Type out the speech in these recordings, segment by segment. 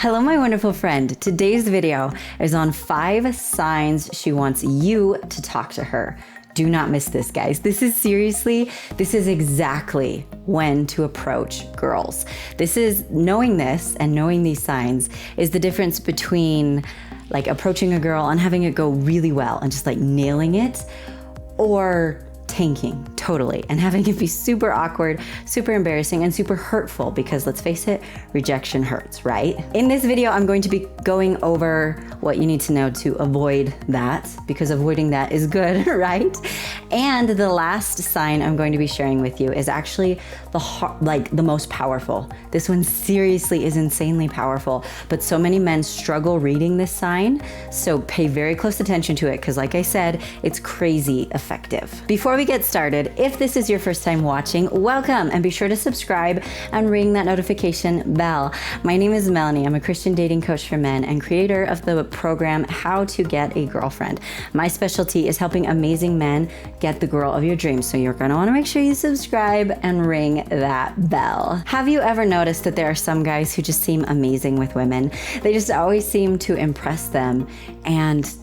Hello, my wonderful friend. Today's video is on 5 signs she wants you to talk to her. Do not miss this, guys. This is exactly when to approach girls. Knowing this and knowing these signs is the difference between like approaching a girl and having it go really well and just like nailing it, or tanking totally and having it be super awkward, super embarrassing, and super hurtful, because let's face it, rejection hurts, right? In this video, I'm going to be going over what you need to know to avoid that, because avoiding that is good, right? And the last sign I'm going to be sharing with you is actually the most powerful. This one seriously is insanely powerful, but so many men struggle reading this sign. So pay very close attention to it, because like I said, it's crazy effective. Before we get started, if this is your first time watching, welcome, and be sure to subscribe and ring that notification bell. My name is Melannie. I'm a Christian dating coach for men and creator of the program How to Get a Girlfriend. My specialty is helping amazing men get the girl of your dreams. So you're gonna wanna make sure you subscribe and ring that bell. Have you ever noticed that there are some guys who just seem amazing with women? They just always seem to impress them, and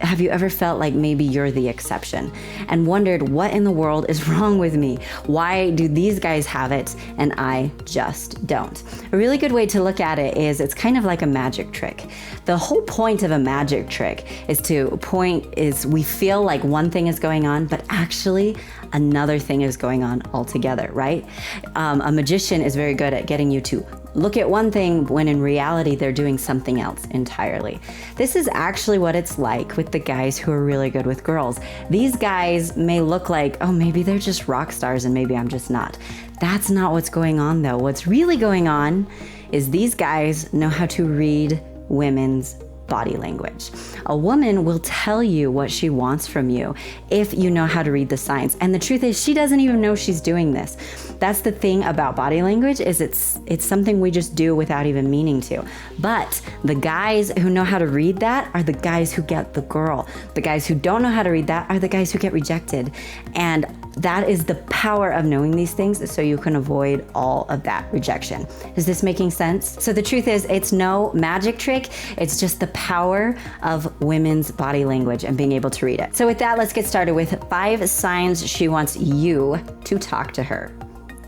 have you ever felt like maybe you're the exception and wondered what in the world is wrong with me? Why do these guys have it and I just don't? A really good way to look at it is it's kind of like a magic trick. The whole point of a magic trick is we feel like one thing is going on, but actually another thing is going on altogether, right? A magician is very good at getting you to look at one thing when in reality they're doing something else entirely. This is actually what it's like with the guys who are really good with girls. These guys may look like, oh, maybe they're just rock stars and maybe I'm just not. That's not what's going on though. What's really going on is these guys know how to read women's body language. A woman will tell you what she wants from you if you know how to read the signs. And the truth is, she doesn't even know she's doing this. That's the thing about body language, is it's something we just do without even meaning to. But the guys who know how to read that are the guys who get the girl. The guys who don't know how to read that are the guys who get rejected. And that is the power of knowing these things, so you can avoid all of that rejection. Is this making sense? So the truth is, it's no magic trick. It's just the power of women's body language and being able to read it. So with that, let's get started with 5 signs she wants you to talk to her.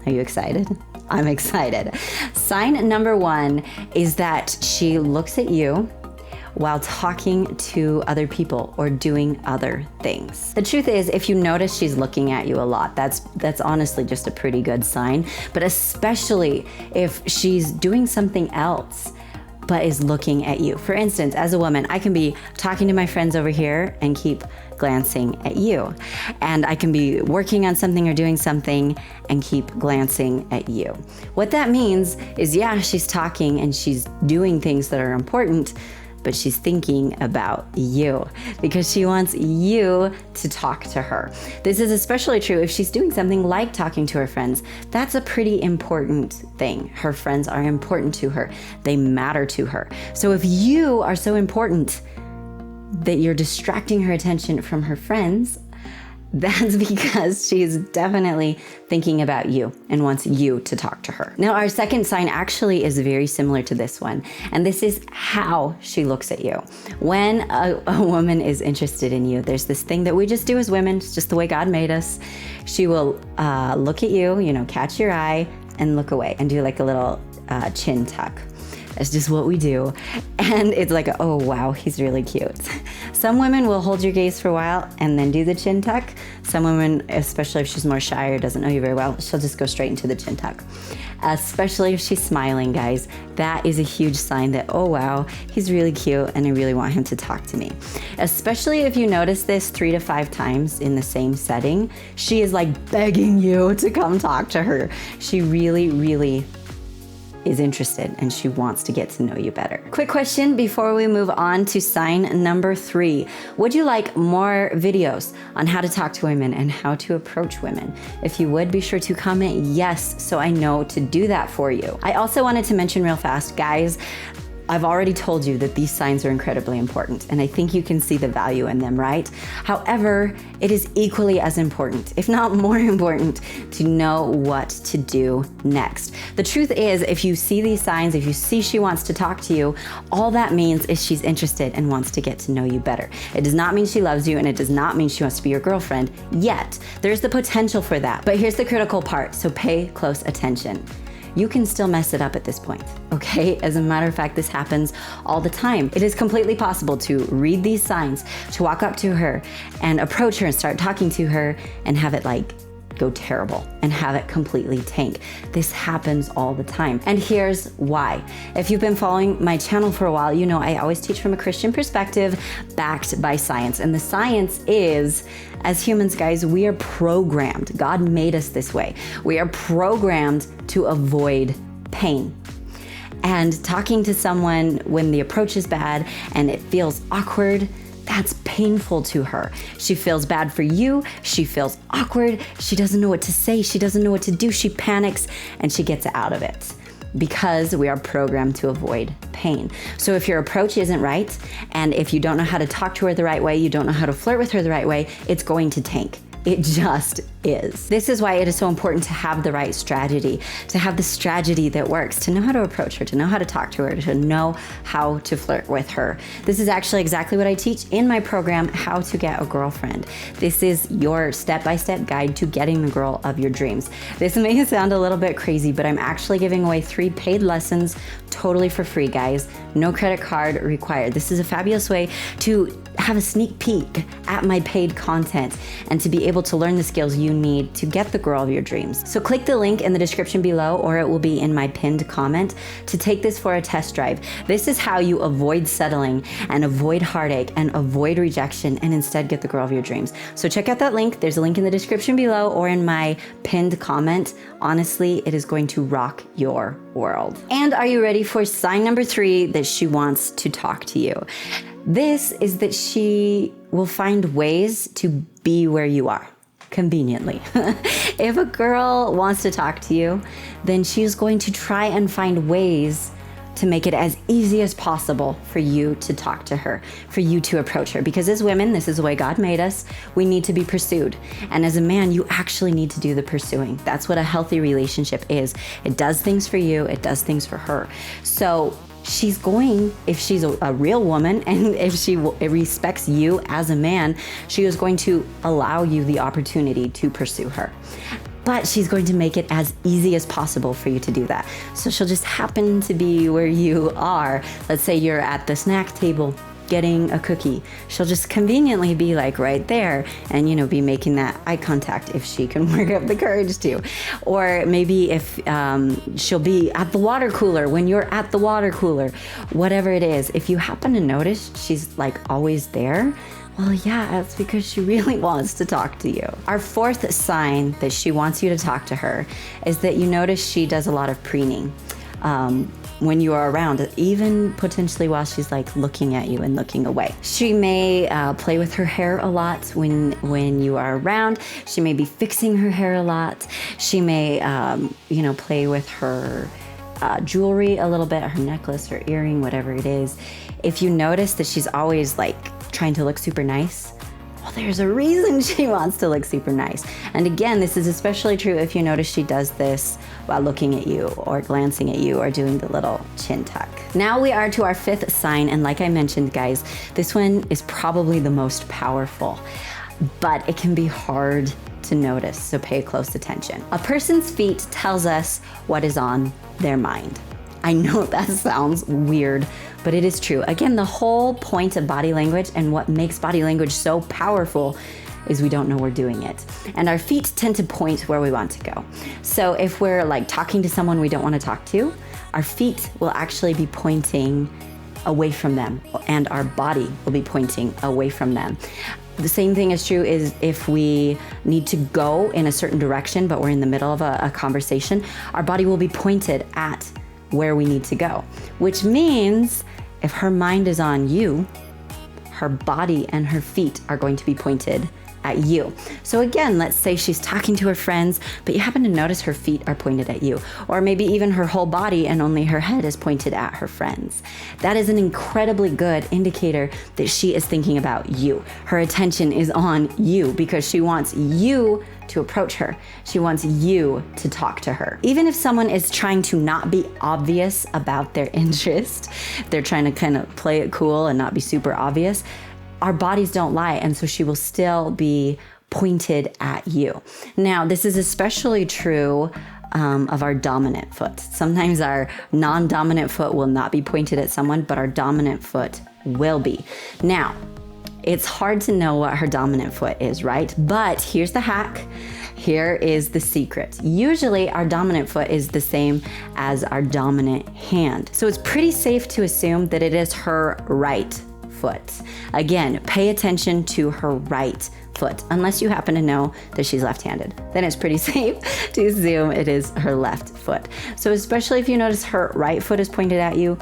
Are you excited? I'm excited. Sign number 1 is that she looks at you while talking to other people or doing other things. The truth is, if you notice she's looking at you a lot, that's honestly just a pretty good sign. But especially if she's doing something else but is looking at you. For instance, as a woman, I can be talking to my friends over here and keep glancing at you. And I can be working on something or doing something and keep glancing at you. What that means is, yeah, she's talking and she's doing things that are important, but she's thinking about you because she wants you to talk to her. This is especially true if she's doing something like talking to her friends. That's a pretty important thing. Her friends are important to her. They matter to her. So if you are so important that you're distracting her attention from her friends, that's because she's definitely thinking about you and wants you to talk to her. Now, our second sign actually is very similar to this one, and this is how she looks at you. When a woman is interested in you, there's this thing that we just do as women, it's just the way God made us. She will look at you, catch your eye and look away and do like a little chin tuck. That's just what we do. And it's like, oh wow, he's really cute. Some women will hold your gaze for a while and then do the chin tuck. Some women, especially if she's more shy or doesn't know you very well, she'll just go straight into the chin tuck. Especially if she's smiling, guys, that is a huge sign that, oh wow, he's really cute and I really want him to talk to me. Especially if you notice this 3 to 5 times in the same setting, she is like begging you to come talk to her. She really, really is interested and she wants to get to know you better. Quick question before we move on to sign number 3. Would you like more videos on how to talk to women and how to approach women? If you would, be sure to comment yes so I know to do that for you. I also wanted to mention real fast, guys, I've already told you that these signs are incredibly important, and I think you can see the value in them, right? However, it is equally as important, if not more important, to know what to do next. The truth is, if you see these signs, if you see she wants to talk to you, all that means is she's interested and wants to get to know you better. It does not mean she loves you, and it does not mean she wants to be your girlfriend yet. There's the potential for that. But here's the critical part, so pay close attention. You can still mess it up at this point, okay? As a matter of fact, this happens all the time. It is completely possible to read these signs, to walk up to her and approach her and start talking to her and have it like go terrible and have it completely tank. This happens all the time. And here's why. If you've been following my channel for a while, you know I always teach from a Christian perspective backed by science. And the science is, as humans, guys, we are programmed. God made us this way. We are programmed to avoid pain. And talking to someone when the approach is bad and it feels awkward, that's painful to her. She feels bad for you. She feels awkward. She doesn't know what to say. She doesn't know what to do. She panics and she gets out of it because we are programmed to avoid pain. So if your approach isn't right, and if you don't know how to talk to her the right way, you don't know how to flirt with her the right way, it's going to tank. It just is. This is why it is so important to have the right strategy, to have the strategy that works, to know how to approach her, to know how to talk to her, to know how to flirt with her. This is actually exactly what I teach in my program, How to Get a Girlfriend. This is your step-by-step guide to getting the girl of your dreams. This may sound a little bit crazy, but I'm actually giving away 3 paid lessons totally for free, guys. No credit card required. This is a fabulous way to have a sneak peek at my paid content and to be able to learn the skills you need to get the girl of your dreams. So click the link in the description below, or it will be in my pinned comment, to take this for a test drive. This is how you avoid settling and avoid heartache and avoid rejection and instead get the girl of your dreams. So check out that link. There's a link in the description below or in my pinned comment. Honestly, it is going to rock your world. And are you ready for sign number 3, that she wants to talk to you? This is that she will find ways to be where you are, conveniently. If a girl wants to talk to you, then she's going to try and find ways to make it as easy as possible for you to talk to her, for you to approach her. Because as women, this is the way God made us, we need to be pursued. And as a man, you actually need to do the pursuing. That's what a healthy relationship is. It does things for you, it does things for her. So she's going, if she's a real woman and if she respects you as a man, she is going to allow you the opportunity to pursue her. But she's going to make it as easy as possible for you to do that. So she'll just happen to be where you are. Let's say you're at the snack table getting a cookie. She'll just conveniently be like right there and, you know, be making that eye contact if she can work up the courage to. Or maybe if she'll be at the water cooler when you're at the water cooler, whatever it is. If you happen to notice she's like always there, well, yeah, that's because she really wants to talk to you. Our 4th sign that she wants you to talk to her is that you notice she does a lot of preening. When you are around, even potentially while she's like looking at you and looking away. She may play with her hair a lot when you are around. She may be fixing her hair a lot. She may, play with her jewelry a little bit, her necklace or earring, whatever it is. If you notice that she's always like trying to look super nice, well, there's a reason she wants to look super nice. And again, this is especially true if you notice she does this while looking at you or glancing at you or doing the little chin tuck. Now we are to our 5th sign, and like I mentioned, guys, this one is probably the most powerful, but it can be hard to notice, so pay close attention. A person's feet tells us what is on their mind. I know that sounds weird, but it is true. Again, the whole point of body language and what makes body language so powerful is we don't know we're doing it. And our feet tend to point where we want to go. So if we're like talking to someone we don't want to talk to, our feet will actually be pointing away from them, and our body will be pointing away from them. The same thing is true is if we need to go in a certain direction, but we're in the middle of a conversation, our body will be pointed at where we need to go, which means if her mind is on you, her body and her feet are going to be pointed at you. So again, let's say she's talking to her friends, but you happen to notice her feet are pointed at you, or maybe even her whole body and only her head is pointed at her friends. That is an incredibly good indicator that she is thinking about you. Her attention is on you because she wants you to approach her. She wants you to talk to her. Even if someone is trying to not be obvious about their interest, they're trying to kind of play it cool and not be super obvious, our bodies don't lie, and so she will still be pointed at you. Now, this is especially true of our dominant foot. Sometimes our non-dominant foot will not be pointed at someone, but our dominant foot will be. Now, it's hard to know what her dominant foot is, right? But here's the hack. Here is the secret. Usually our dominant foot is the same as our dominant hand. So it's pretty safe to assume that it is her right foot. Again, pay attention to her right foot, unless you happen to know that she's left-handed. Then it's pretty safe to assume it is her left foot. So especially if you notice her right foot is pointed at you,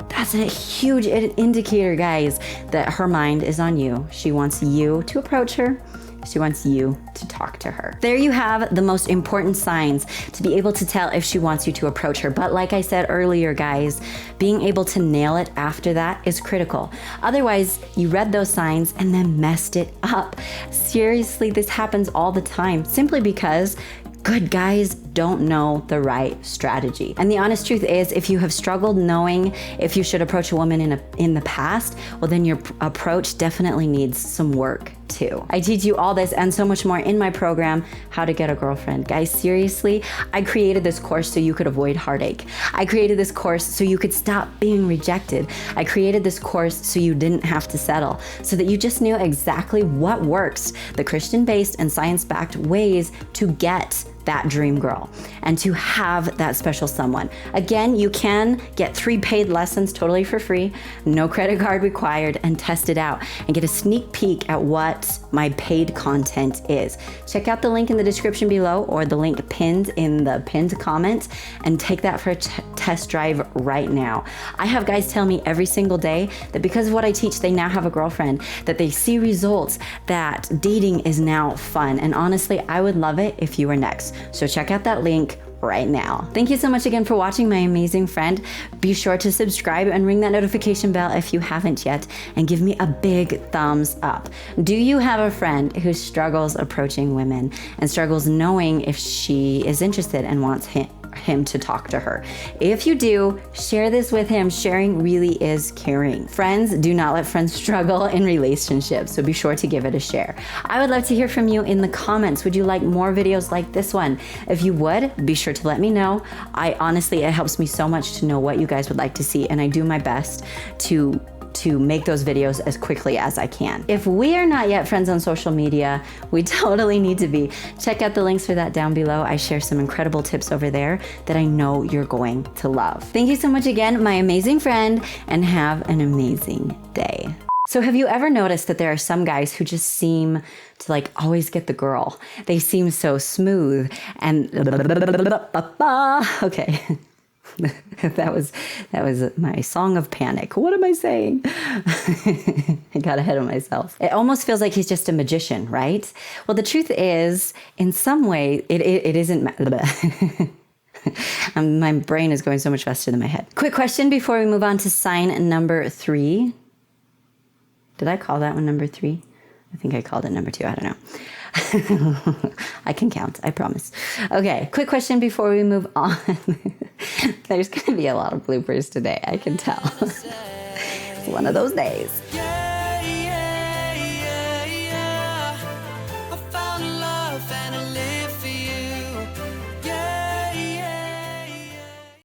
that's a huge indicator, guys, that her mind is on you. She wants you to approach her. She wants you to talk to her. There you have the most important signs to be able to tell if she wants you to approach her. But like I said earlier, guys, being able to nail it after that is critical. Otherwise, you read those signs and then messed it up. Seriously, this happens all the time simply because good guys don't know the right strategy. And the honest truth is, if you have struggled knowing if you should approach a woman in the past, well, then your approach definitely needs some work too. I teach you all this and so much more in my program, How to Get a Girlfriend. Guys, seriously, I created this course so you could avoid heartache. I created this course so you could stop being rejected. I created this course so you didn't have to settle, so that you just knew exactly what works, the Christian-based and science-backed ways to get that dream girl and to have that special someone. Again, you can get 3 paid lessons totally for free, no credit card required, and test it out and get a sneak peek at what my paid content is. Check out the link in the description below or the link pinned in the pinned comment and take that for a test drive right now. I have guys tell me every single day that because of what I teach, they now have a girlfriend, that they see results, that dating is now fun. And honestly, I would love it if you were next. So check out that link right now. Thank you so much again for watching, my amazing friend. Be sure to subscribe and ring that notification bell if you haven't yet, and give me a big thumbs up. Do you have a friend who struggles approaching women and struggles knowing if she is interested and wants him to talk to her? If you do, share this with him. Sharing really is caring. Friends do not let friends struggle in relationships, so be sure to give it a share. I would love to hear from you in the comments. Would you like more videos like this one? If you would, be sure to let me know. Honestly, it helps me so much to know what you guys would like to see, and I do my best to make those videos as quickly as I can. If we are not yet friends on social media, we totally need to be. Check out the links for that down below. I share some incredible tips over there that I know you're going to love. Thank you so much again, my amazing friend, and have an amazing day. So have you ever noticed that there are some guys who just seem to like always get the girl? They seem so smooth and okay. That was my song of panic. What am I saying? I got ahead of myself. It almost feels like he's just a magician, right? Well, the truth is, in some way, it isn't. My brain is going so much faster than my head. Quick question before we move on to sign number 3. Did I call that one number 3? I think I called it number 2. I don't know. I can count, I promise. Okay, quick question before we move on. There's going to be a lot of bloopers today, I can tell. It's one of those days.